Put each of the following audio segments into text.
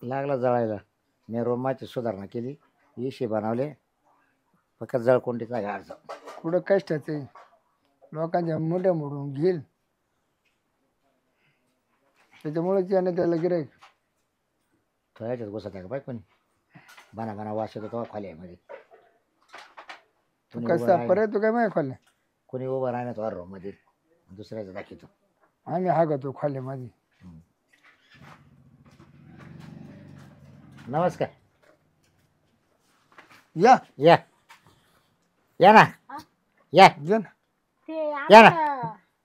लागला जळायला. मी रोमाची सुधारणा केली, इशे बनवले, फक्त जळकोंडीचा घालचा. कुठं कष्टाचे लोकांच्या मोठ्या मोडून घेईल त्याच्यामुळे त्याने त्याला गिराईक. तो याच्यात घुसत आहे का बाय कोणी? बाना बाना वास येतो तो खोल्यामध्ये. कसा परत तू काय माहिती खोल्या कोणी उभं राहण्यात तो रूम मध्ये दुसऱ्याचा दाखवतो. आम्ही हागतो खोल्यामध्ये. नमस्कार. या या या ना या या ना. ते या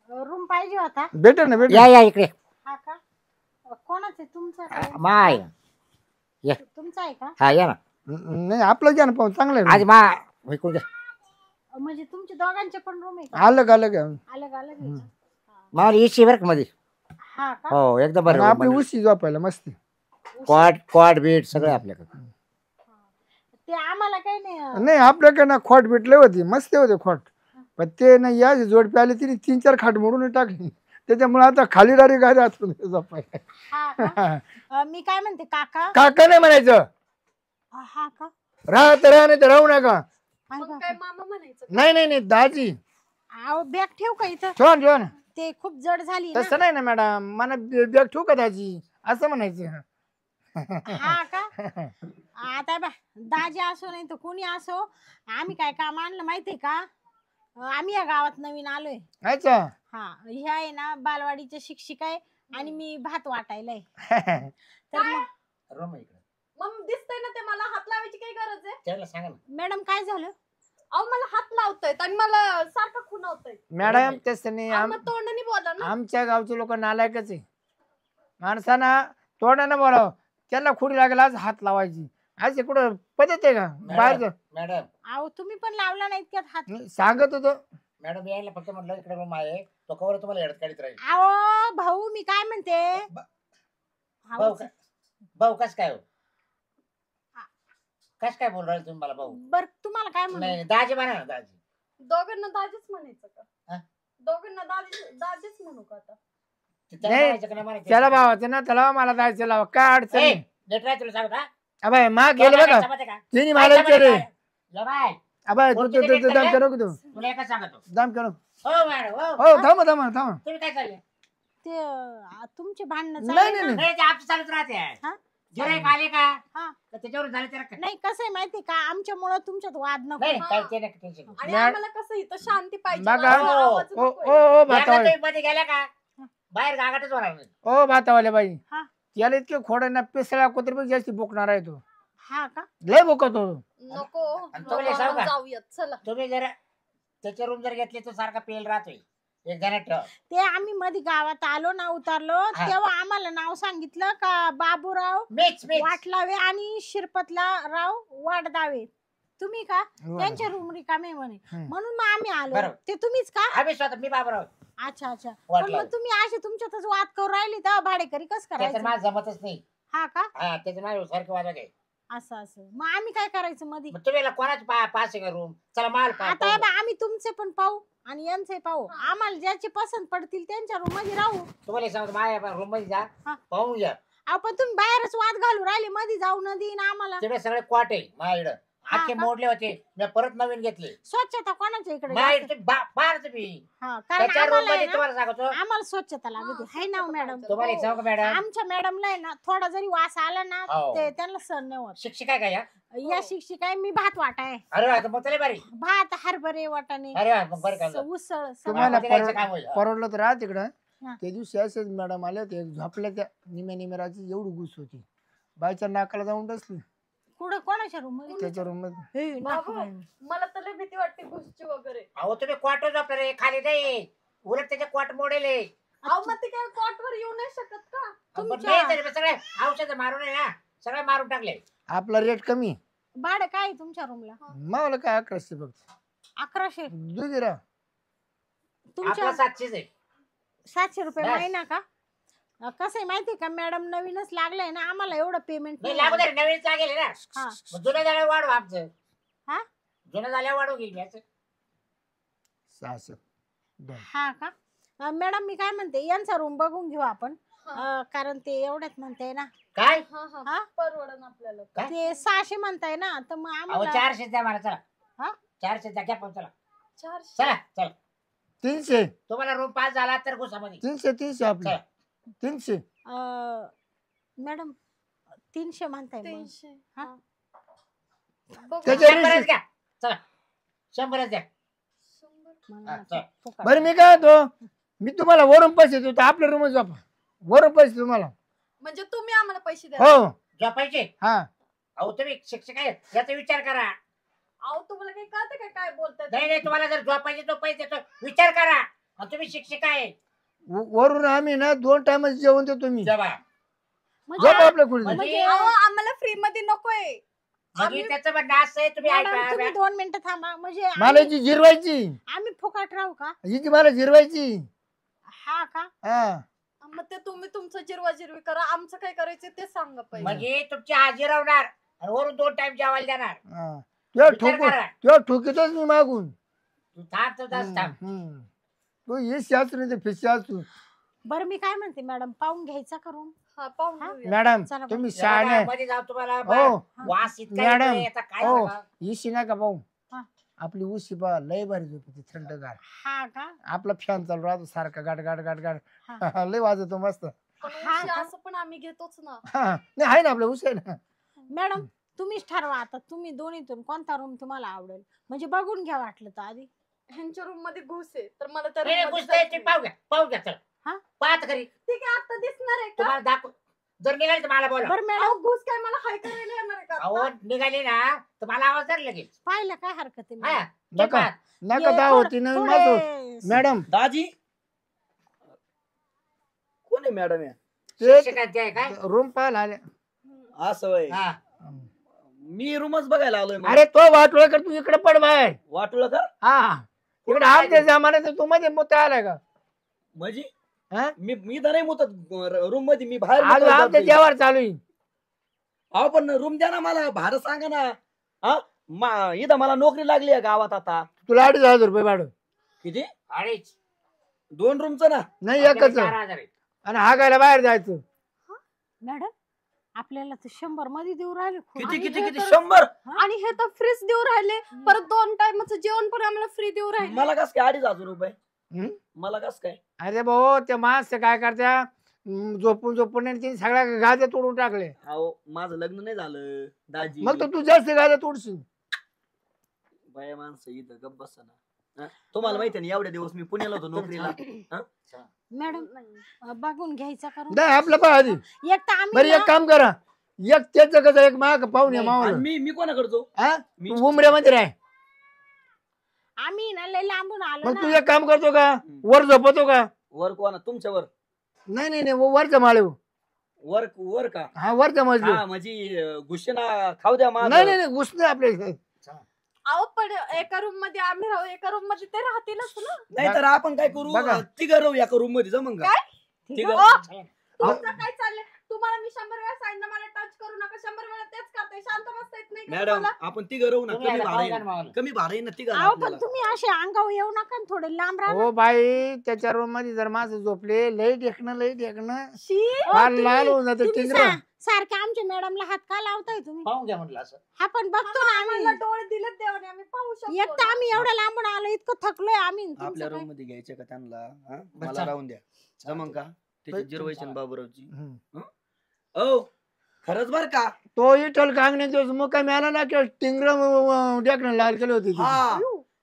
रूम पाहिजे होता. भेटा ना भेटा. या या इकडे. हा का? कोणाचं आहे? तुमचं का? माय या. तुमचं आहे का? हा या ना. नाही आपलं घ्या ना पाहून चांगलं आहे. आज मा ऐकून घ्या. म्हणजे तुमच्या दोघांचे पण रूम आहे का? अलग अलग आहे. अलग अलग आहे का? मला इशी बरं का मध्ये. हा का? हो एकदम आणि आपली बरं. उशी झोपायला मस्त. क्वाड बीट सगळं आपल्याकडे. ते आम्हाला काही नाही. नाही आपल्याकडे ना खोट भेटले होती मस्त होते खोट. पण ते ना या जोडपे आले तिने 3-4 खाट मोडून टाकली त्याच्यामुळे आता खाली डायरेक्ट गाडी आतून झोपायला. हा का? मी काय म्हणते काका. काका नाही म्हणायचं. हा का? राहत राहा नाही तर राहू नका. मग काय मामा म्हणायचं? नाही नाही नाही दाजी अहो बॅग ठेव का इथं? छान छान. ते खूप जड झाली ना. तसं नाही ना मॅडम मला बॅग ठेवू का दाजी असं म्हणायचं. हा का? आता बा दाजी असो नाही तर कोणी असो आम्ही काय काम आणलं माहितीये का? आम्ही या गावात नवीन आलोय. अच्छा. हा ह्या आहे ना बालवाडीच्या शिक्षिका आहे आणि मी भात वाटायला आहे. तर मग रूम इकडे. मग दिसतंय ना ते मला हात लावायची काही गरज आहे? त्याला सांगा ना. मॅडम काय झालं? अहो मला हात लावतायत आणि मला सारखं खुणवतायत. मॅडम तसं नाही मग तोंडाने बोला ना. आमच्या गावचे लोक नालायकच आहे. माणसाना तोंडानं बोलाव त्यांना खुडी लागेल आज हात लावायची. आज कुठं पद्धत आहे का बाहेर मॅडम अहो तुम्ही पण लावला नाही इतक्यात हात. सांगत होतो. मॅडम यायला फक्त म्हटलं इकडे रूम आहे तो कवर तुम्हाला हेडत काढीत राहील. अहो भाऊ मी काय म्हणते. भाऊ कस काय हो? कस काय बोल राहिले तुम्ही मला भाऊ? बर तुम्हाला काय म्हणू? नाही दाजी म्हणा ना दाजी. दोघांना दाजीच म्हणायचं हा? का? दोघांना दाजीच म्हणू का आता? त्याला भावाचं ना त्याला मला जायचं लावा काय अडचण नाही. लेट राय तुला सांगता. अबाय मा गेलं बघा तिने मला विचारले. अबाय तू दाम करू तू तुला एकच सांगतो. दाम करू. हो मॅडम हो थांबा थांबा थांबा. तुम्ही काय चालले? ते तुमचे भांडणं नाही, चालले नाही, ना. नाही ते आपलं चालूच राहते. हा? गिऱ्हाईक आले का हा. तर त्याच्यावर झाले तर नाही कसं आहे माहिती का आमच्यामुळं तुमच्यात वाद नको. नाही काय ते नाही टेन्शन. आणि मॅड- आम्हाला कसं इथं शांती पाहिजे. बघा. आवाज ओ नकोय. ओ ओ भातावाले तुम्ही मध्ये गेल्या का बाहेर गागाटच होणार नाही. ओ भातावाले बाई हा. याला इतके खोडे ना पिसळ्या कुत्र पण जास्त बोकणार आहे तो. हा का? लय बोकतो. नको आणि तो बोले, जाऊ का? जाऊयात चला. तुम्ही जर त्याच्या रूम जर घेतली तो सारखा पेल राहतोय. एक जण ठेव. ते आम्ही मध्ये गावात आलो ना उतरलो हा. तेव्हा आम्हाला नाव सांगितलं का बाबूराव मीच वाटलावे आणि शिरपतला राव वाटदावे. तुम्ही का? त्यांच्या रूम रिकामे म्हणे म्हणून मग आम्ही आलो. बरोबर. ते तुम्हीच का? आम्ही स्वतः मी बाबराव. अच्छा अच्छा. पण वाटलावे. मग तुम्ही असे तुमच्यातच वाद करून राहिले तेव्हा भाडेकरी कसं त्याचं करायचं? माझं जमतच नाही. हा का? हा त्याचं माझं सारखं वाजत आहे. असं असं मग आम्ही काय करायचं मध्ये? मग तुम्ही कोणाच पास आहे का रूम? चला माल आता हे बघ, आम्ही तुमचे पण पाहू आणि यांचे पाहू. आम्हाला ज्याचे पसंत पडतील त्यांच्या रूम मध्ये राहू. तुम्हाला सांगतो माझ्या रूम मध्ये जा हा. पाहून घ्या. आपण तुम्ही बाहेरच वाद घालू राहिले मध्ये जाऊ न देईन आम्हाला. तिकडे सगळे क्वाट आहे माझ्याकडं. हा अख्खे का? मोडले होते मी परत नवीन घेतले. स्वच्छता कोणाच्या इकडे माझ्याकडे जास्त? तुम्ही बाहेर तुम्ही हा, कारण त्याच्या रूम आम्हाला आहे मध्ये ना, तुम्हाला सांगतो. आम्हाला स्वच्छता लागते हाय ना हो मॅडम. तुम्हाला एक सांगू का मॅडम? आमच्या मॅडमला आहे ना थोडा जरी वास आला ना हो. ते त्यांना सहन नाही होत. शिक्षिका आहे का या? या शिक्षिका आहे, मी भात वाटाय. अरे वा, मग चले बारी. भात हरभरे वाटाणे अरे वा, मग बरं काम. उसळ सगळं. तुम्हाला मध्ये जायचं काम होईल. परवडलं तर राहा तिकडं. हा. त्या दिवशी असेच मॅडम आले होते झोपल्या त्या निम्याची एवढी घुस होती बाईच्या नाकाला जाऊन बसली कुठं कोणाच्या रूम मध्ये? त्याच्या रूम मध्ये. हे, बाबू, नका बाई. मला तर लय भीती वाटते घुसची वगैरे. अहो तुम्ही क्वार्टर झोपले रे खाली नाही. उलट त्याचे क्वाट मोडेले. अहो मग ते काय कॉटवर येऊ नाही शकत का? सगळे औषध मारून आहे ना सगळे मारून टाकले. आपला रेट कमी भाडं काय आहे तुमच्या रूमला? मला काय 1100 फक्त 1100. दुधी राहा. तुमच्या आपला 700 आहे. 700 रुपये बस. महिना का? कसं आहे माहितीये का मॅडम नवीनच लागलंय ना आम्हाला एवढं पेमेंट नाही लागू दे नवीन लागेल ना. हा. मग जुनं झाल्यावर वाढू आमचं. हा? जुनं झाल्यावर वाढू घेईल याचं. 600. हा का? मॅडम मी काय म्हणते यांचा रूम बघून घेऊ आपण कारण ते एवढ्यात म्हणताय ना काय हा हा? हा परवडन आपल्याला. काय? ते 600 म्हणताय ना तर मग अहो आम्हाला 400 द्या मला चला हा? 400 द्या घ्या पण चला 400. चला चला 300 तुम्हाला रूम पास झाला तर घुसामध्ये 300 आपले चला. 300 मॅडम 300 म्हणताय मग. 300. हा? हा. बघू. त्याच्या- 100च घ्या चला 100च द्या 100. मला हा, चल. फुकट. बरं मी काय होतो मी तुम्हाला वरून पैसे देतो आपल्या रूमच झोपा वरून पैसे तुम्हाला म्हणजे तुम्ही आम्हाला पैसे द्या. हो झोपायचे हा अहो तुम्ही शिक्षक आहेत याचा विचार करा अहो तुम्हाला काही कळतं का काय बोलतात? नाही नाही तुम्हाला जर झोपायचे तो पैसे देतो विचार करा आणि तुम्ही शिक्षक आहे वरून आम्ही ना 2 टाइम जेवण देतो मी जेव्हा म्हणजे झोपा आपल्या खोलीत म्हणजे अहो आम्हाला फ्री मध्ये नकोय. म्हणजे त्याचं म्हणणं असं आहे तुम्ही मॅडम, तुम्ही ऐका 2 मिनिटं थांबा म्हणजे मला जी जिरवायची आम्ही फुकट राहू का हिची मला जिरवायची हा का हा मग ते तुम्ही तुमचं जिरवा-जिरवी करा. आमचं काय करायचं ते सांगा पहिले. म्हणजे तुमची हाजी राहणार आणि वरून 2 टाइम जेवायला देणार हा. तुला विचार ठोकू करा. तुला ठोकीतच मी मागून तू थांब तू जास्त थांब हम्म. तू ये शास्त्र नाही फिश शास्त्र बरं मी काय म्हणते मॅडम पाहून घ्यायचा करून हा पाहून हा? घेऊया. मॅडम चला बरं. तुम्ही जेव्हा शहाणे मध्ये जाऊ तुम्हाला हो वास इतका मॅडम, येतोय, याचा काय हो सांगावं? इशी नका पाहू हा. आपली उशी पहा लय भारी झोपते थंडगार हा का आपला फॅन चालू राहतो सारखा गाड गाड गाड गाड हा. लय वाजवतो मस्त पण हा उशी का? असं पण आम्ही घेतोच ना. हा नाही आहे ना आपलं उशी आहे ना मॅडम तुम्हीच ठरवा आता तुम्ही दोन्हीतून कोणता रूम तुम्हाला आवडेल म्हणजे बघून घ्या वाटलं तर आधी ह्यांच्या रूम मध्ये घुस आहे तर मला त्या नाही, नाही, room मध्ये घुसतंय, जायचंय. ते पाहू घ्या चला हा? पाहत खरी ठीक आहे आता दिसणार आहे का? तुम्हाला दाखव जर निघाली तर मला बोला बरं मॅडम अहो, घुस काय मला हाय करायला येणार आहे का अहो आता? निघाली ना तर मला आवाज द्या लगेच पाहिलं काय हरकत आहे हा मॅडम? ते नका पाहा. नका ये, दाव थोडं- होती नवीन थोडे- माझं मॅडम दाजी कोण आहे मॅडम या ते शिक्षकांचे आहे काय रूम पाहायला आले असं वय हा मी रूमच बघायला आलोय मग. अरे तो वाटोळ कर तू इकडे पड बाय वाटलं का हा इकडे आमच्या जमान्यात तू मध्ये मोठा आलाय का म्हणजे हा? मी तर नाही मुतत रूम मध्ये मी बाहेर आज मुतत आमच्या जातोय. जेवार चालू आहे. अहो पण रूम द्या ना मला भाडं सांगा ना हा इथं मला नोकरी लागली आहे गावात आता तुला 2,500 भाडं किती अडीच 2 रूमचं ना नाही आपल्याला एकच 4,000 आहे. आणि हागायला बाहेर जायचं मॅडम आपल्याला तर 100 मध्ये देऊ राहिले खूप. किती आणि किती हे किती तर- 100 आणि हे तर फ्रीज देऊ राहिले परत 2 टाइमचं जेवण पण आम्हाला फ्री देऊ राहिले. मला कस काय 2,500 रुपये हम्म? मला कस काय अरे भाऊ ते माणसं काय करत्या झोपून झोपून आणि तिने सगळ्या गाद्या तोडून टाकले अहो माझं लग्न नाही झालं दाजी मग तर तू जास्त गाद्या तोडशील बाया माणसं इथं गप्प बसा ना तुम्हाला माहिती ना एवढे दिवस मी पुण्याला होतो नोकरीला मॅडम बघून घ्यायचा करून नाही आपलं पहा आधी एक तर आम्ही बरं ना- एक काम करा एक त्याच कसं एक माग पाहुणे नाही, मावळ आणि मी कोणाकडे जाऊ हा मी तू उमऱ्यामध्ये राह आम्ही ना लय लांबून आलो मग तू ना एक काम करतो का वर झोपतो का वर कोणा तुमच्यावर नाही नाही नाही वरच्या माळे वर का हा वरच्या मजली हा म्हणजे घुशीना खाऊ द्या माझं. नाही नाही नाही घुसणे आपल्या इथे. अहो पण एका रूम मध्ये आम्ही राहू एका रूम मध्ये ते राहतीलच ना. नाही तर आपण काय करू बघा. तिघं राहू एका रूम मध्ये जमन का ठीक तिघं आहे? तुमचं काय चाललंय तुम्हाला मी 100 वेळा सांगितलं मला टच करू नका 100 वेळा तेच करते शांत बसता येत नाही का मॅडम तुम्हाला? आपण तिघं राहू ना तुम्ही कमी आता भाडं पाहू येईल. द्या ना मला. कमी भाडं येईल ना तिघं अहो पण आपल्याला. तुम्ही असे अंगावर येऊ नका ना, थोडे लांब राहा ना. हो बाई त्याच्या रूम मध्ये जर माझं झोपले लई ढेकणं शी फार तुम्ही- लाल होऊन जाते तुम्ही टिंगरा सारखे आमच्या मॅडमला हात का लावताय तुम्ही? पाहून घ्या म्हटलं असं हा पण बघतो ना आम्हाला आम्ही. डोळे दिलेत देवाने आम्ही पाहू एक तर शकतो आम्ही एवढ्या लांबून आलो इतकं थकलोय आम्ही. तुमचं आपल्या काय? रूम मध्ये घ्यायचे का त्यांना हा? बरं, मला चालेल. राहून द्या जमन का त्याची जिरवायची ना बाबूरावची हम्म. ओ खरंच बर का तो इटल कांगणे दिवस मुक्कामी आला ना किंवा टिंगर ढेकणं लाल केले होते ते. हा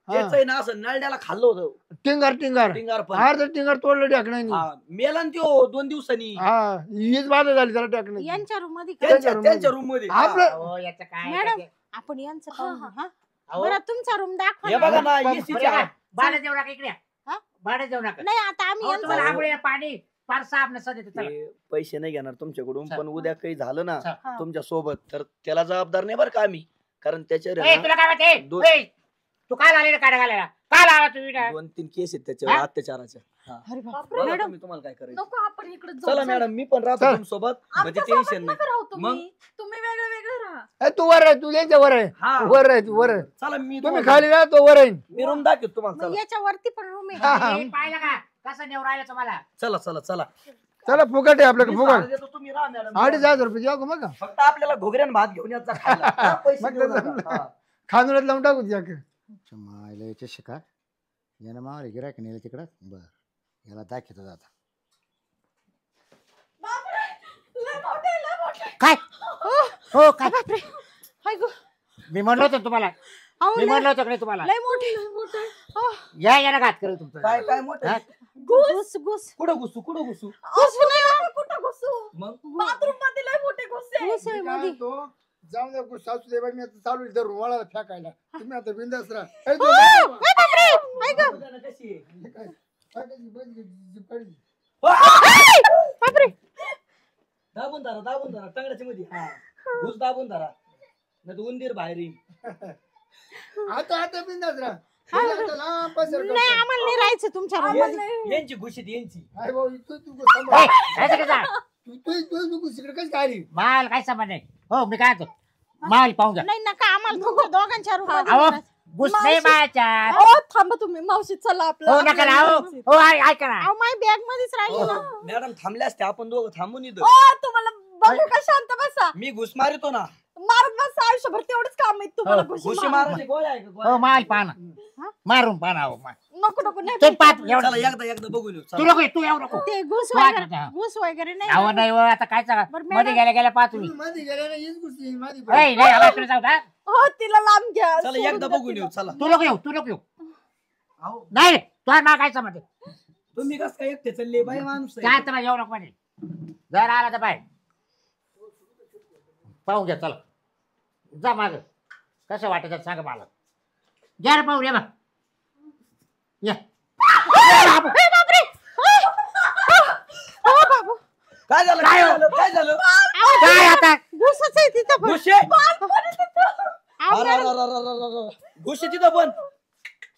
त्याच आहे ना असं नळड्याला खाल्लं होतं टिंगर टिंगार पण अर्ध टिंगर तोडलं ढेकणाने हा, मेला ना त्यो 2 दिवसांनी हा हीच बाधा झाली त्याला ढेकणाची यांच्या रूम मध्ये का? त्यांच्या रूम मध्ये आपलं अहो, याचं काय मॅडम, काय- आपण यांचं हा, पाहू हा. हा? अहो, बरं तुमचा रूम दाखवा हे ना. बघा ना बरं, AC बरं च्या का? भाडं देऊ नका इकडे हा? भाडं देऊ नका नाही आता आम्ही अहो, यांचं तुम्हाला यांचं- आंघोळीला पाणी फार साफ नसतं देतो चला ते पैसे नाही घेणार तुमच्याकडून चल. पण उद्या काही झालं ना चल. हा. तुमच्या सोबत तर त्याला जबाबदार नाही बरं का आम्ही कारण त्याच्यावर ए, आहे ना तुला काय माहिती दोन- ए, तू काय आलेला काढा घालायला काल आला तू इकडं? 2-3 केस आहेत त्याच्यावर हा? अत्याचाराच्या हा. अरे बाप. बापरे, बघा मॅडम तुम्ही तुम्हाला काय करायचं नको आपण इकडे चला मॅडम मी पण राहतो चल. तुमच्यासोबत म्हणजे टेन्शन नाही राहू मग? तुम्ही तुम्ही वेगळे वेगळे राहा. ए, तू वर आहे तू यांच्या वर आहे हा वर आहे तू वर आहे चला मी तुम्ही तुम्हाला- खाली राहा तो वर आहे मी रूम दाखवतो तुम्हाला मग चला याच्या वरती पण रूम आहे हा, का? हा. ए, पाहिलं का कसं नेऊ राहिलं तुम्हाला चला चला चला चला फुकट आहे आपल्याकडे मी फुकट सहाला देतो, तुम्ही राहा मॅडम. 2,500 रुपये द्या मग फक्त आपल्याला घोगऱ्यान भात घेऊन याचा खायला. हा, पैसे मग देऊ तर नका. जमलं. हा. खांदुळ्यात लावून टाकू द्या मायला याच्या शिका यानं मावले गिरायक नेलं तिकडं बर याला दाखवतो आता बापरे, लय मोठे, लय मोठे. काय हो काय बापरे हाय गो मी म्हणलो होतो ना तुम्हाला अहो, मी लय म्हणलो होतो का नाही तुम्हाला लय मोठे या यानं घात करेल तुमचं काय काय मोठं हा? घुस घुस कुठं घुसू घुस नाही हो. कुठं घुसू? मग बाथरूम मध्ये लय मोठे घुसे. घुस आहे मध्ये तो जाऊन द्या सासू दे बाई मी आता चालू धरून वळाला फेकायला तुम्ही आता बिंदास राहा ए, बापरे हाय गो बघा ना कशी आहे. बापरे दाबून धरा टंगड्याच्या मध्ये हा घुस दाबून धरा नाही तर उंदीर बाहेर येईल. आता बिंदास राहा हे आता लांब पसर करतो. नाही आम्हाला नाही राहायचं तुमच्या रूम मध्ये यांची घुशीत यांची. अरे भाऊ इथं तू ए, सांभाळ. राहायचं का जा? तू तिकडे कशी काय आली? माल काय संबंध नाही हो मी काय म्हणतो माल पाहून घ्या नाही नका आम्हाला तुमच्या दोघांच्या रूम अहो मध्ये घुस नाही मायाच्यात अहो, थांबा तुम्ही मावशी चला हो नका ना हो हो ऐका ना अहो माझी बॅग मध्येच राहिली ना मॅडम थांबल्या असते आपण दोघं थांबून इथं. तुम्हाला बघू का शांत बसा. मी घुस मारितो ना. मारत बसा आयुष्यभर तेवढंच काम आहे तुम्हाला हो, घुशी घुशी मारा. मारायचे गोळ्या आहे का हो गोळ्या? माल पाहा ना मारून पाहा ना हो माल. नको नको नाही तू पाच चला एवढं एकदा बघून येऊ. तू चला. नको तू येऊ नको ते घुस वाट वगैरे नका. घुस वगैरे नाही अहो नाही हो आता काय सांगा बरं, मध्ये मॅडम. गेल्या पाहा तुम्ही तुम्ही मध्ये गेल्या ना हीच गोष्टी माझी नाही नाही आवाज तुला जाऊ द्या. हो तिला लांब घ्या चला सोडून एकदा द्या बघून तिला. हो. येऊ. चला तू नको येऊ अहो, नाही तुला ना काय समज तुम्ही कसं काय एकटे चालले बाई माणूस आहे. काय तर येऊ नको म्हणे जर आला तर बाय पाहून घ्या चला जा माग कसं वाटत सांगा मला घ्या रे पाहून या बा या काय झालं काय काय हो? झालं काय झालं काय आता घुसच आहे तिथं पण. घुशे अहो, मॅडम, घुशे तिथं पण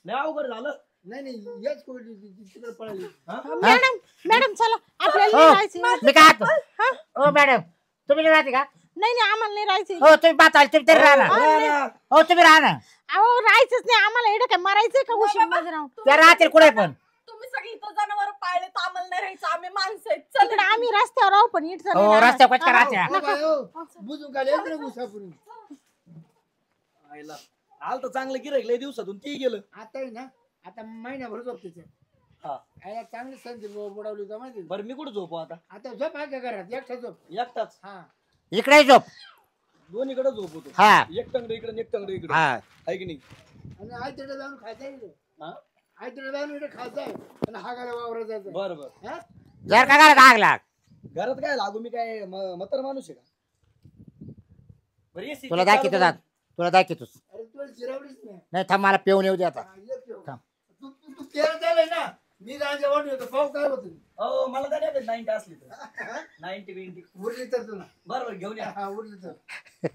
लय अवघड झालं. नाही याच कोणी तिकडे पळाली मॅडम मॅडम चला आपल्याला हो नाही राहायचं मी काय म्हणतो? हो मॅडम तुम्ही नाही राहते का नाही नाही आम्हाला नाही राहायचं हो तुम्ही बात आली तुम्ही तरी राहणार राहा. हो तुम्ही राहणार अहो राहायचंच नाही आम्हाला एवढं काय मरायचंय का उशीर मध्ये राहून त्या राहतील कुठे पण तुम्ही सगळी इथं जनावर पाळले तर आम्हाला नाही राहायचं आम्ही माणसं आहेत तिकडे चल आम्ही रस्त्यावर राहू पण इट हो रस्त्या कचका राहत्या हो बाई, हो. बुजून काढले एक ना घुसापुरी आईला. आलं तर चांगलं गिऱ्हाईक लय दिवसातून ती गेलं. आता आहे ना आता महिनाभर झोप तिथे हा. याला चांगली संधी बुडवली होती माहिती आहे? बरं मी कुठं झोपू आता आता झोप आहे का घरात एकटा झोप एकटाच हा इकडे झोप दोन्हीकडे झोपतो. हा एक टंगड इकडे एक टंगड इकडे हा आहे की नाही. आणि आई तिकडे जाऊन खायचं आहे हा? आई तिकडे जाऊन इकडे खायचं आहे आणि हागायला वावरात जायचं बरं बरं. हा? जर का घरात आग लाग घरात काय लागू मी काय म्हातार माणूस आहे का. बरं AC तुला चालू दाखवतो कर. जात तुला दाखवतोस अरे तुला जिरावलीच नाही नाही थांब मला पिऊन येऊ दे आता हा, ये पिऊ. थांब. तू केलं झालंय ना मी जायच्या वाटत होतो पाहू काय होतं हो मला तर नाही 90 असली तर 90 20 उरली तर तुला बरोबर घेऊन या. हा उरली तर